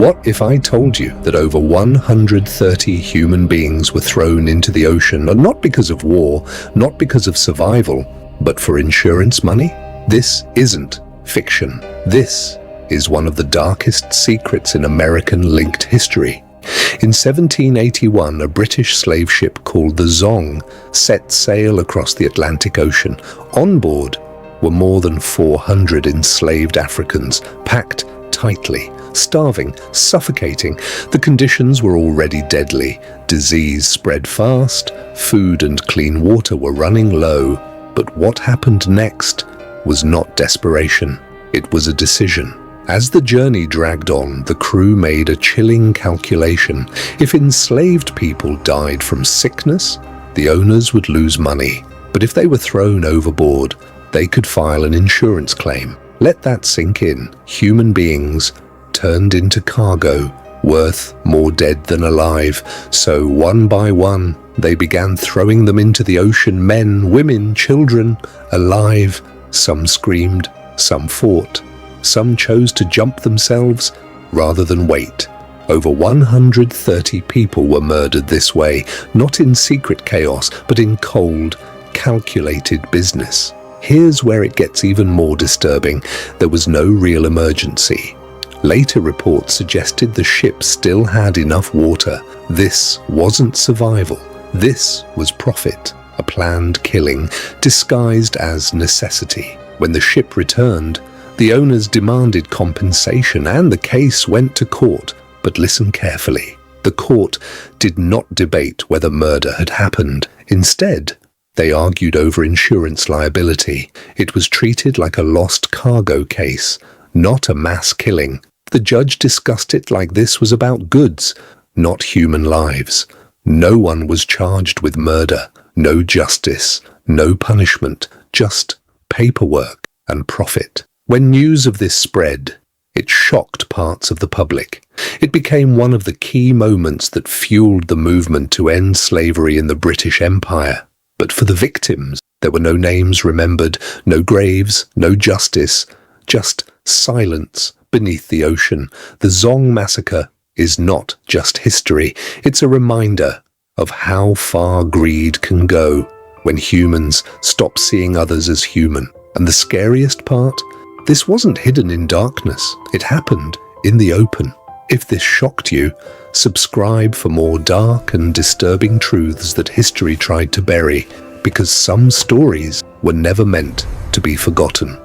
What if I told you that over 130 human beings were thrown into the ocean, and not because of war, not because of survival, but for insurance money? This isn't fiction. This is one of the darkest secrets in American-linked history. In 1781, a British slave ship called the Zong set sail across the Atlantic Ocean. On board were more than 400 enslaved Africans, packed tightly, starving, suffocating. The conditions were already deadly. Disease spread fast, food and clean water were running low. But what happened next was not desperation. It was a decision. As the journey dragged on, the crew made a chilling calculation. If enslaved people died from sickness, the owners would lose money. But if they were thrown overboard, they could file an insurance claim. Let that sink in. Human beings turned into cargo, worth more dead than alive. So one by one, they began throwing them into the ocean, men, women, children, alive. Some screamed, some fought. Some chose to jump themselves rather than wait. Over 130 people were murdered this way, not in secret chaos, but in cold, calculated business. Here's where it gets even more disturbing. There was no real emergency. Later reports suggested the ship still had enough water. This wasn't survival. This was profit, a planned killing disguised as necessity. When the ship returned, the owners demanded compensation and the case went to court. But listen carefully. The court did not debate whether murder had happened. Instead, they argued over insurance liability. It was treated like a lost cargo case, not a mass killing. The judge discussed it like this was about goods, not human lives. No one was charged with murder, no justice, no punishment, just paperwork and profit. When news of this spread, it shocked parts of the public. It became one of the key moments that fueled the movement to end slavery in the British Empire. But for the victims, there were no names remembered, no graves, no justice, just silence beneath the ocean. The Zong Massacre is not just history, it's a reminder of how far greed can go when humans stop seeing others as human. And the scariest part? This wasn't hidden in darkness. It happened in the open. If this shocked you, subscribe for more dark and disturbing truths that history tried to bury, because some stories were never meant to be forgotten.